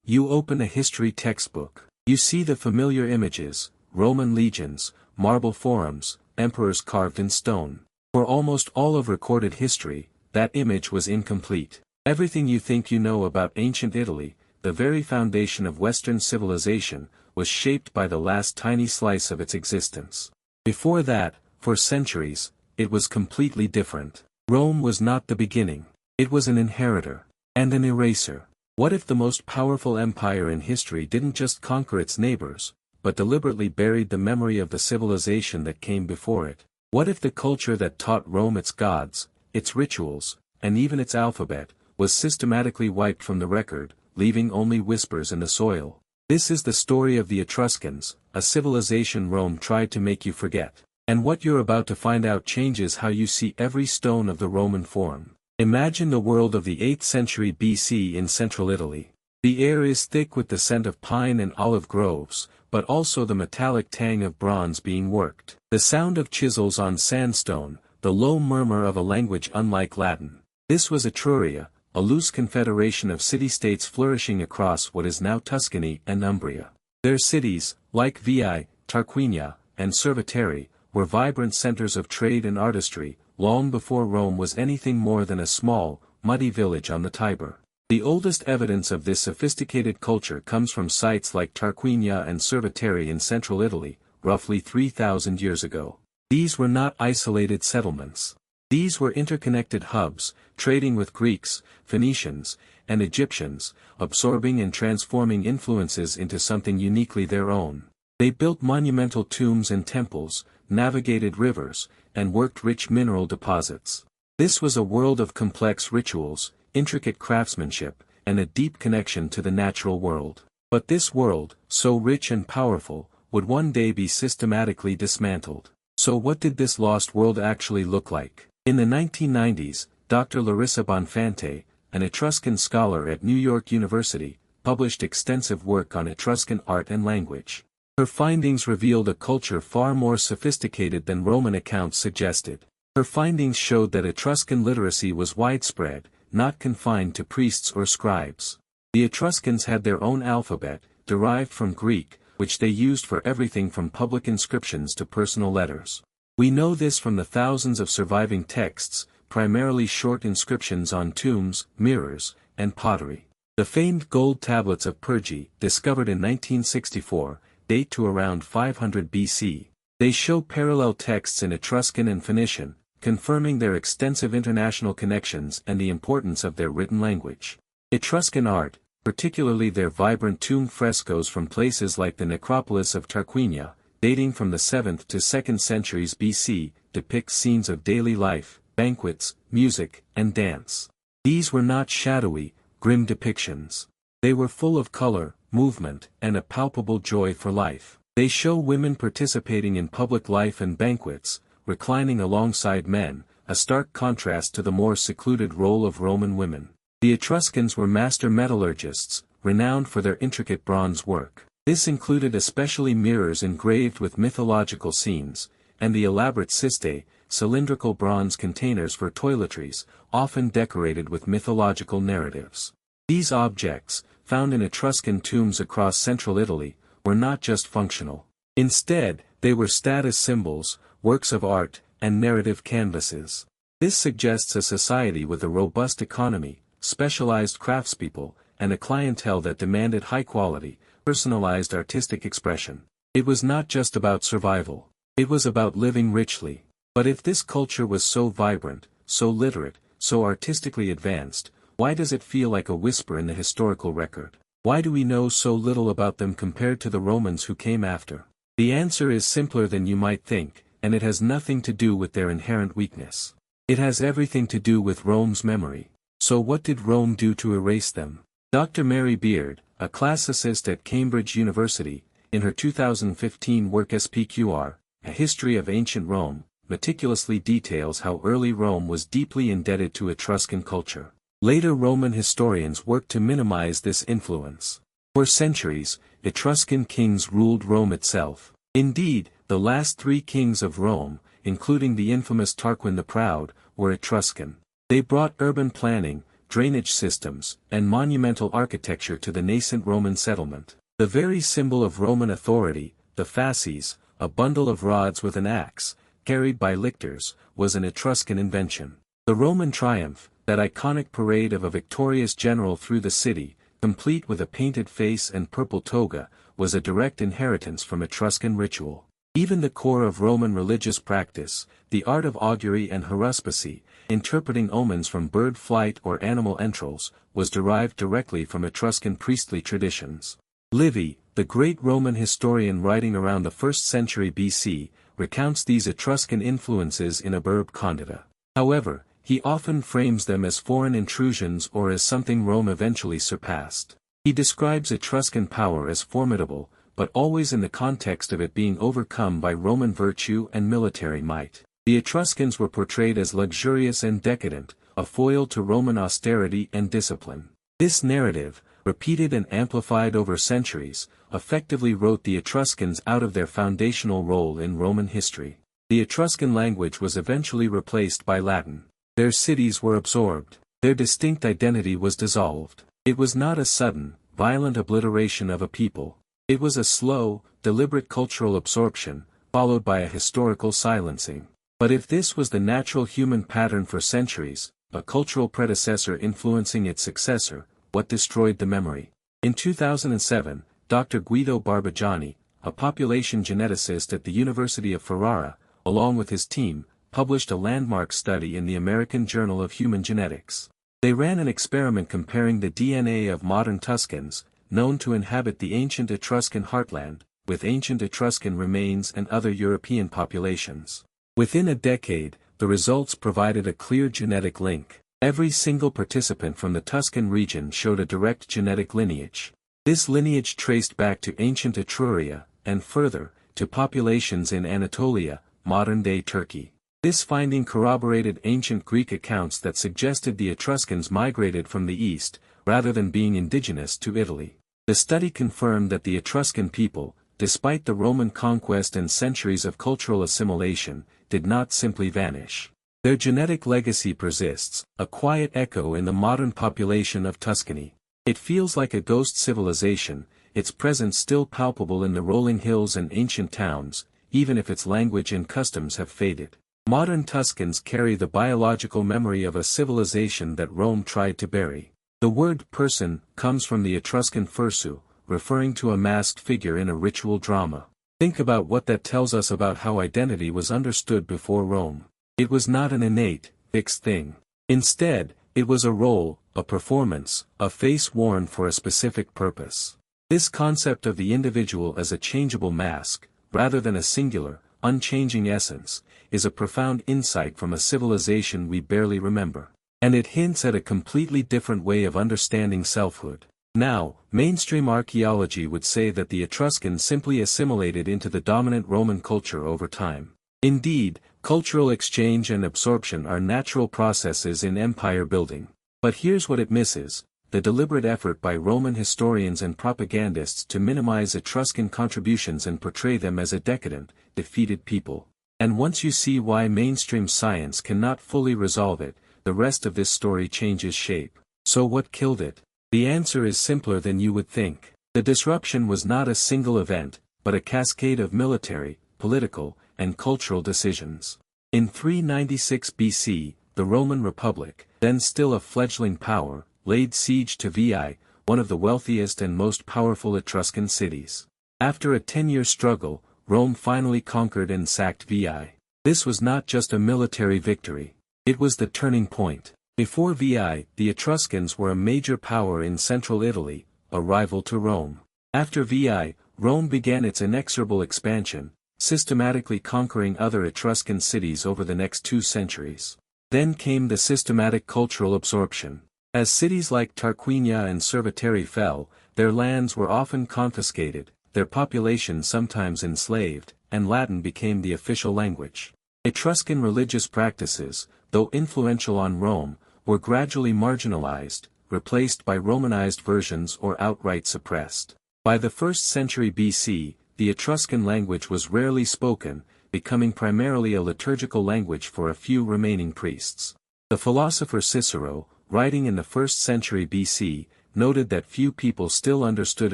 You open a history textbook. You see the familiar images, Roman legions, marble forums, emperors carved in stone. For almost all of recorded history, that image was incomplete. Everything you think you know about ancient Italy, the very foundation of Western civilization, was shaped by the last tiny slice of its existence. Before that, for centuries, it was completely different. Rome was not the beginning. It was an inheritor. And an eraser. What if the most powerful empire in history didn't just conquer its neighbors, but deliberately buried the memory of the civilization that came before it? What if the culture that taught Rome its gods, its rituals, and even its alphabet, was systematically wiped from the record, leaving only whispers in the soil? This is the story of the Etruscans, a civilization Rome tried to make you forget. And what you're about to find out changes how you see every stone of the Roman Forum. Imagine the world of the 8th century BC in central Italy. The air is thick with the scent of pine and olive groves, but also the metallic tang of bronze being worked. The sound of chisels on sandstone, the low murmur of a language unlike Latin. This was Etruria, a loose confederation of city-states flourishing across what is now Tuscany and Umbria. Their cities, like Veii, Tarquinia, and Cerveteri, were vibrant centers of trade and artistry, long before Rome was anything more than a small, muddy village on the Tiber. The oldest evidence of this sophisticated culture comes from sites like Tarquinia and Cerveteri in central Italy, roughly 3,000 years ago. These were not isolated settlements. These were interconnected hubs, trading with Greeks, Phoenicians, and Egyptians, absorbing and transforming influences into something uniquely their own. They built monumental tombs and temples, navigated rivers, and worked rich mineral deposits. This was a world of complex rituals, intricate craftsmanship, and a deep connection to the natural world. But this world, so rich and powerful, would one day be systematically dismantled. So what did this lost world actually look like? In the 1990s, Dr. Larissa Bonfante, an Etruscan scholar at New York University, published extensive work on Etruscan art and language. Her findings revealed a culture far more sophisticated than Roman accounts suggested. Her findings showed that Etruscan literacy was widespread, not confined to priests or scribes. The Etruscans had their own alphabet, derived from Greek, which they used for everything from public inscriptions to personal letters. We know this from the thousands of surviving texts, primarily short inscriptions on tombs, mirrors, and pottery. The famed gold tablets of Pyrgi, discovered in 1964, date to around 500 BC. They show parallel texts in Etruscan and Phoenician, confirming their extensive international connections and the importance of their written language. Etruscan art, particularly their vibrant tomb frescoes from places like the necropolis of Tarquinia, dating from the 7th to 2nd centuries BC, depict scenes of daily life, banquets, music, and dance. These were not shadowy, grim depictions. They were full of color, movement, and a palpable joy for life. They show women participating in public life and banquets, reclining alongside men, a stark contrast to the more secluded role of Roman women. The Etruscans were master metallurgists, renowned for their intricate bronze work. This included especially mirrors engraved with mythological scenes, and the elaborate cistae, cylindrical bronze containers for toiletries, often decorated with mythological narratives. These objects, found in Etruscan tombs across central Italy, were not just functional. Instead, they were status symbols, works of art, and narrative canvases. This suggests a society with a robust economy, specialized craftspeople, and a clientele that demanded high-quality, personalized artistic expression. It was not just about survival. It was about living richly. But if this culture was so vibrant, so literate, so artistically advanced, why does it feel like a whisper in the historical record? Why do we know so little about them compared to the Romans who came after? The answer is simpler than you might think, and it has nothing to do with their inherent weakness. It has everything to do with Rome's memory. So what did Rome do to erase them? Dr. Mary Beard, a classicist at Cambridge University, in her 2015 work SPQR, A History of Ancient Rome, meticulously details how early Rome was deeply indebted to Etruscan culture. Later Roman historians worked to minimize this influence. For centuries, Etruscan kings ruled Rome itself. Indeed, the last 3 kings of Rome, including the infamous Tarquin the Proud, were Etruscan. They brought urban planning, drainage systems, and monumental architecture to the nascent Roman settlement. The very symbol of Roman authority, the fasces, a bundle of rods with an axe, carried by lictors, was an Etruscan invention. The Roman triumph, that iconic parade of a victorious general through the city, complete with a painted face and purple toga, was a direct inheritance from Etruscan ritual. Even the core of Roman religious practice, the art of augury and haruspicy, interpreting omens from bird flight or animal entrails, was derived directly from Etruscan priestly traditions. Livy, the great Roman historian writing around the 1st century BC, recounts these Etruscan influences in Verb Condita. However, he often frames them as foreign intrusions or as something Rome eventually surpassed. He describes Etruscan power as formidable, but always in the context of it being overcome by Roman virtue and military might. The Etruscans were portrayed as luxurious and decadent, a foil to Roman austerity and discipline. This narrative, repeated and amplified over centuries, effectively wrote the Etruscans out of their foundational role in Roman history. The Etruscan language was eventually replaced by Latin. Their cities were absorbed. Their distinct identity was dissolved. It was not a sudden, violent obliteration of a people. It was a slow, deliberate cultural absorption, followed by a historical silencing. But if this was the natural human pattern for centuries, a cultural predecessor influencing its successor, what destroyed the memory? In 2007, Dr. Guido Barbujani, a population geneticist at the University of Ferrara, along with his team, published a landmark study in the American Journal of Human Genetics. They ran an experiment comparing the DNA of modern Tuscans, known to inhabit the ancient Etruscan heartland, with ancient Etruscan remains and other European populations. Within a decade, the results provided a clear genetic link. Every single participant from the Tuscan region showed a direct genetic lineage. This lineage traced back to ancient Etruria, and further, to populations in Anatolia, modern-day Turkey. This finding corroborated ancient Greek accounts that suggested the Etruscans migrated from the east, rather than being indigenous to Italy. The study confirmed that the Etruscan people, despite the Roman conquest and centuries of cultural assimilation, did not simply vanish. Their genetic legacy persists, a quiet echo in the modern population of Tuscany. It feels like a ghost civilization, its presence still palpable in the rolling hills and ancient towns, even if its language and customs have faded. Modern Tuscans carry the biological memory of a civilization that Rome tried to bury. The word person comes from the Etruscan fursu, referring to a masked figure in a ritual drama. Think about what that tells us about how identity was understood before Rome. It was not an innate, fixed thing. Instead, it was a role, a performance, a face worn for a specific purpose. This concept of the individual as a changeable mask, rather than a singular, unchanging essence, is a profound insight from a civilization we barely remember. And it hints at a completely different way of understanding selfhood. Now, mainstream archaeology would say that the Etruscans simply assimilated into the dominant Roman culture over time. Indeed, cultural exchange and absorption are natural processes in empire building. But here's what it misses: the deliberate effort by Roman historians and propagandists to minimize Etruscan contributions and portray them as a decadent, defeated people. And once you see why mainstream science cannot fully resolve it, the rest of this story changes shape. So what killed it? The answer is simpler than you would think. The disruption was not a single event, but a cascade of military, political, and cultural decisions. In 396 BC, the Roman Republic, then still a fledgling power, laid siege to Veii, one of the wealthiest and most powerful Etruscan cities. After a 10-year struggle, Rome finally conquered and sacked Veii. This was not just a military victory. It was the turning point. Before Veii, the Etruscans were a major power in central Italy, a rival to Rome. After Veii, Rome began its inexorable expansion, systematically conquering other Etruscan cities over the next 2 centuries. Then came the systematic cultural absorption. As cities like Tarquinia and Cerveteri fell, their lands were often confiscated, their population sometimes enslaved, and Latin became the official language. Etruscan religious practices, though influential on Rome, were gradually marginalized, replaced by Romanized versions or outright suppressed. By the 1st century BC, the Etruscan language was rarely spoken, becoming primarily a liturgical language for a few remaining priests. The philosopher Cicero, writing in the 1st century BC, noted that few people still understood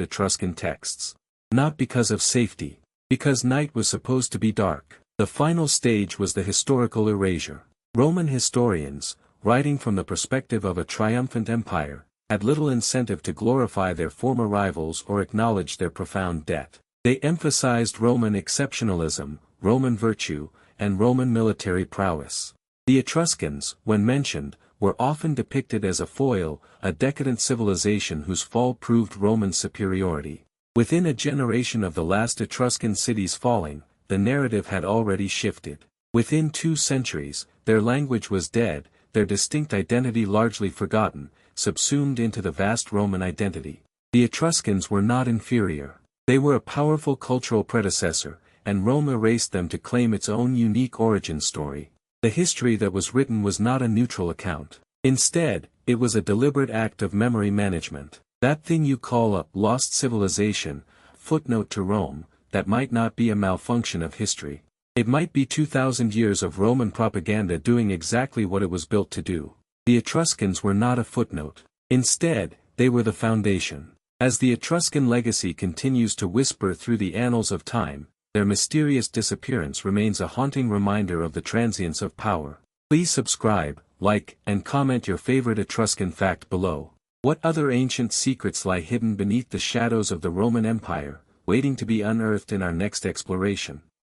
Etruscan texts. Not because of safety. Because night was supposed to be dark. The final stage was the historical erasure. Roman historians, writing from the perspective of a triumphant empire, had little incentive to glorify their former rivals or acknowledge their profound debt. They emphasized Roman exceptionalism, Roman virtue, and Roman military prowess. The Etruscans, when mentioned, were often depicted as a foil, a decadent civilization whose fall proved Roman superiority. Within a generation of the last Etruscan cities falling, the narrative had already shifted. Within 2 centuries, their language was dead, their distinct identity largely forgotten, subsumed into the vast Roman identity. The Etruscans were not inferior. They were a powerful cultural predecessor, and Rome erased them to claim its own unique origin story. The history that was written was not a neutral account. Instead, it was a deliberate act of memory management. That thing you call a lost civilization, footnote to Rome, that might not be a malfunction of history. It might be 2,000 years of Roman propaganda doing exactly what it was built to do. The Etruscans were not a footnote. Instead, they were the foundation. As the Etruscan legacy continues to whisper through the annals of time, their mysterious disappearance remains a haunting reminder of the transience of power. Please subscribe, like, and comment your favorite Etruscan fact below. What other ancient secrets lie hidden beneath the shadows of the Roman Empire, waiting to be unearthed in our next exploration?